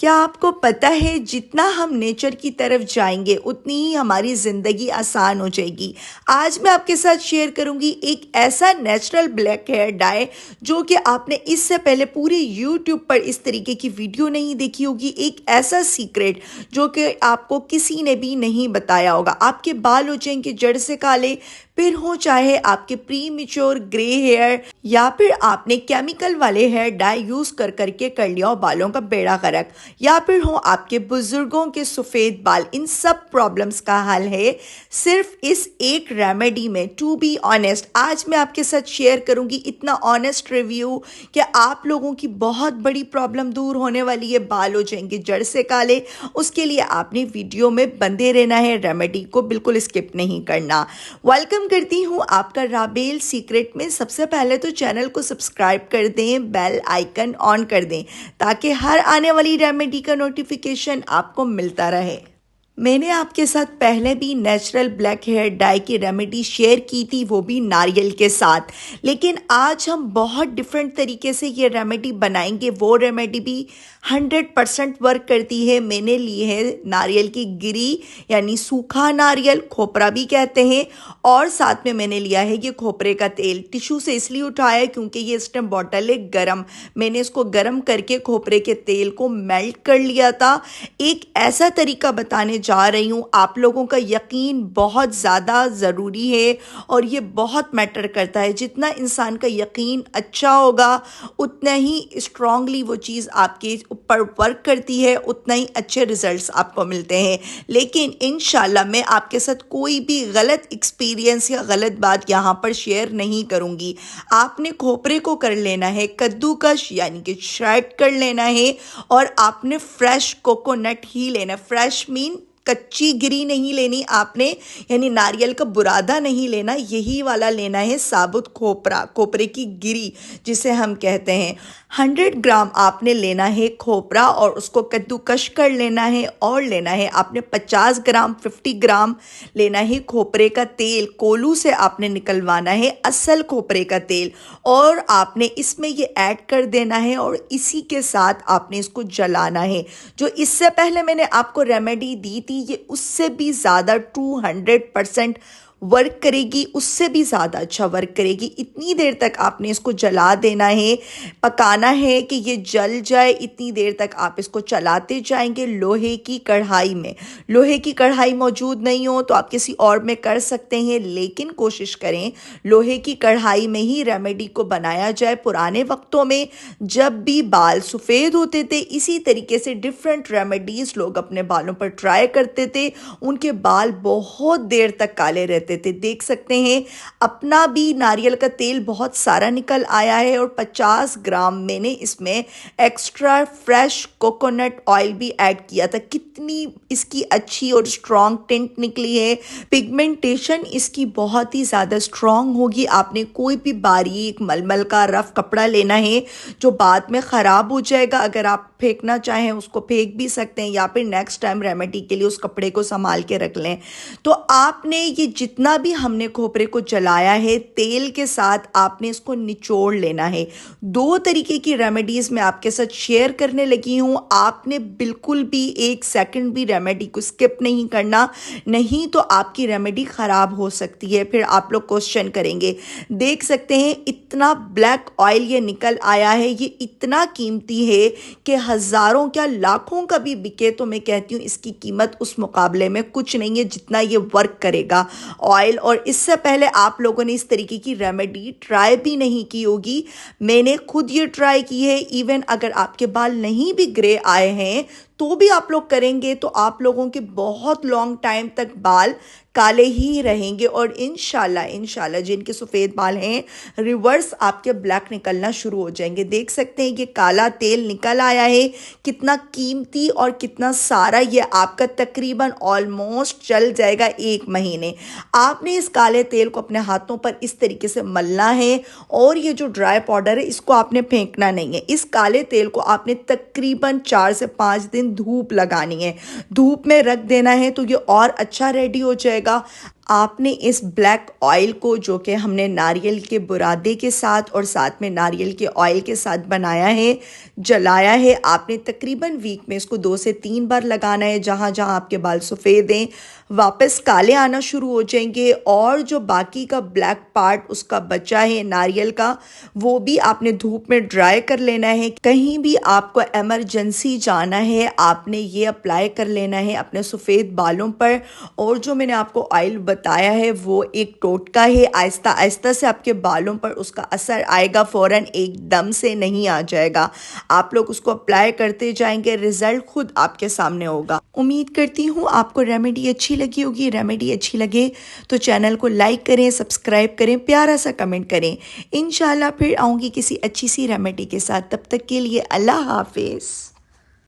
क्या आपको पता है जितना हम नेचर की तरफ जाएंगे उतनी ही हमारी ज़िंदगी आसान हो जाएगी। आज मैं आपके साथ शेयर करूंगी एक ऐसा नेचुरल ब्लैक हेयर डाई जो कि आपने इससे पहले पूरे यूट्यूब पर इस तरीके की वीडियो नहीं देखी होगी। एक ऐसा सीक्रेट जो कि आपको किसी ने भी नहीं बताया होगा। आपके बाल हो जाएंगे जड़ से काले, फिर हो चाहे आपके प्री मेच्योर ग्रे हेयर या फिर आपने केमिकल वाले हेयर डाई यूज कर करके कर लिया हो बालों का बेड़ा गर्क, या फिर हो आपके बुजुर्गों के सफ़ेद बाल। इन सब प्रॉब्लम्स का हल है सिर्फ इस एक रेमेडी में। टू बी ऑनेस्ट, आज मैं आपके साथ शेयर करूंगी इतना ऑनेस्ट रिव्यू कि आप लोगों की बहुत बड़ी प्रॉब्लम दूर होने वाली है। बाल हो जाएंगे जड़ से काले, उसके लिए आपने वीडियो में बंधे रहना है, रेमेडी को बिल्कुल स्किप नहीं करना। वेलकम करती हूँ आपका राबेल सीक्रेट में। सबसे पहले तो चैनल को सब्सक्राइब कर दें, बेल आइकन ऑन कर दें ताकि हर आने वाली रेमेडी का नोटिफिकेशन आपको मिलता रहे। मैंने आपके साथ पहले भी नेचुरल ब्लैक हेयर डाई की रेमेडी शेयर की थी, वो भी नारियल के साथ, लेकिन आज हम बहुत डिफरेंट तरीके से ये रेमेडी बनाएंगे। वो रेमेडी भी 100% वर्क करती है। मैंने ली है नारियल की गिरी यानी सूखा नारियल, खोपरा भी कहते हैं, और साथ में मैंने लिया है ये खोपरे का तेल। टिश्यू से इसलिए उठाया है क्योंकि ये इस टाइम बॉटल है गरम। मैंने इसको गरम करके खोपरे के तेल को मेल्ट कर लिया था। एक ऐसा तरीका बताने जा रही हूँ, आप लोगों का यकीन बहुत ज़्यादा ज़रूरी है और ये बहुत मैटर करता है। जितना इंसान का यकीन अच्छा होगा उतना ही स्ट्रांगली वो चीज़ आपके ऊपर वर्क करती है, उतना ही अच्छे रिजल्ट्स आपको मिलते हैं। लेकिन इंशाल्लाह मैं आपके साथ कोई भी गलत एक्सपीरियंस या गलत बात यहाँ पर शेयर नहीं करूँगी। आपने खोपरे को कर लेना है कद्दूकश यानी कि श्रेड कर लेना है, और आपने फ्रेश कोकोनट ही लेना। फ्रेश मीन कच्ची गिरी नहीं लेनी आपने, यानी नारियल का बुरादा नहीं लेना, यही वाला लेना है साबुत खोपरा, खोपरे की गिरी जिसे हम कहते हैं। 100 ग्राम आपने लेना है खोपरा और उसको कद्दूकश कर लेना है, और लेना है आपने 50 ग्राम 50 ग्राम लेना है खोपरे का तेल। कोलू से आपने निकलवाना है असल खोपरे का तेल, और आपने इसमें ये ऐड कर देना है और इसी के साथ आपने इसको जलाना है। जो इससे पहले मैंने आपको रेमेडी दी थी ये उससे भी ज़्यादा 200% वर्क करेगी, उससे भी ज़्यादा अच्छा वर्क करेगी। इतनी देर तक आपने इसको जला देना है, पकाना है कि ये जल जाए। इतनी देर तक आप इसको चलाते जाएंगे लोहे की कढ़ाई में। लोहे की कढ़ाई मौजूद नहीं हो तो आप किसी और में कर सकते हैं, लेकिन कोशिश करें लोहे की कढ़ाई में ही रेमेडी को बनाया जाए। पुराने वक्तों में जब भी बाल सफ़ेद होते थे इसी तरीके से डिफरेंट रेमेडीज़ लोग अपने बालों पर ट्राई करते थे, उनके बाल बहुत देर तक काले रहते थे। देख सकते हैं अपना भी नारियल का तेल बहुत सारा निकल आया है, और 50 ग्राम मैंने इसमें एक्स्ट्रा फ्रेश कोकोनट ऑयल भी ऐड किया था। कितनी इसकी अच्छी और स्ट्रॉन्ग टिंट निकली है। पिगमेंटेशन इसकी बहुत ही ज़्यादा स्ट्रॉन्ग होगी। आपने कोई भी बारीक मलमल का रफ कपड़ा लेना है जो बाद में ख़राब हो जाएगा। अगर आप फेंकना चाहें उसको फेंक भी सकते हैं, या फिर नेक्स्ट टाइम रेमेडी के लिए उस कपड़े को संभाल के रख लें। तो आपने ये जितना भी हमने खोपरे को जलाया है तेल के साथ आपने इसको निचोड़ लेना है। 2 तरीके की रेमेडीज मैं आपके साथ शेयर करने लगी हूँ। आपने बिल्कुल भी 1 सेकंड भी रेमेडी को स्किप नहीं करना, नहीं तो आपकी रेमेडी खराब हो सकती है। फिर आप लोग क्वेश्चन करेंगे। देख सकते हैं इतना ब्लैक ऑयल ये निकल आया है। ये इतना कीमती है कि हज़ारों क्या लाखों का भी बिके तो मैं कहती हूँ इसकी कीमत उस मुकाबले में कुछ नहीं है जितना ये वर्क करेगा ऑयल। और इससे पहले आप लोगों ने इस तरीके की रेमेडी ट्राई भी नहीं की होगी। मैंने खुद ये ट्राई की है। इवन अगर आपके बाल नहीं भी ग्रे आए हैं तो भी आप लोग करेंगे तो आप लोगों के बहुत लॉन्ग टाइम तक बाल काले ही रहेंगे, और इंशाल्लाह जिनके सफ़ेद बाल हैं रिवर्स आपके ब्लैक निकलना शुरू हो जाएंगे। देख सकते हैं ये काला तेल निकल आया है, कितना कीमती और कितना सारा। ये आपका तकरीबन ऑलमोस्ट चल जाएगा 1 महीने। आपने इस काले तेल को अपने हाथों पर इस तरीके से मलना है, और ये जो ड्राई पाउडर है इसको आपने फेंकना नहीं है। इस काले तेल को आपने तकरीबन 4 से 5 दिन धूप लगानी है, धूप में रख देना है तो ये और अच्छा रेडी हो जाएगा। आपने इस ब्लैक ऑयल को, जो कि हमने नारियल के बुरादे के साथ और साथ में नारियल के ऑयल के साथ बनाया है, जलाया है, आपने तकरीबन वीक में इसको 2 से 3 बार लगाना है। जहाँ जहाँ आपके बाल सफ़ेद हैं वापस काले आना शुरू हो जाएंगे, और जो बाकी का ब्लैक पार्ट उसका बचा है नारियल का, वो भी आपने धूप में ड्राई कर लेना है। कहीं भी आपको एमरजेंसी जाना है, आपने ये अप्लाई कर लेना है अपने सफ़ेद बालों पर। और जो मैंने आपको ऑयल बताया है वो एक टोटका है, आहिस्ता आहिस्ता से आपके बालों पर उसका असर आएगा, फ़ौरन एकदम से नहीं आ जाएगा। आप लोग उसको अप्लाई करते जाएंगे, रिजल्ट खुद आपके सामने होगा। उम्मीद करती हूँ आपको रेमेडी अच्छी लगी होगी। रेमेडी अच्छी लगे तो चैनल को लाइक करें, सब्सक्राइब करें, प्यारा सा कमेंट करें। इंशाल्लाह फिर आऊँगी किसी अच्छी सी रेमेडी के साथ। तब तक के लिए अल्लाह हाफिज़।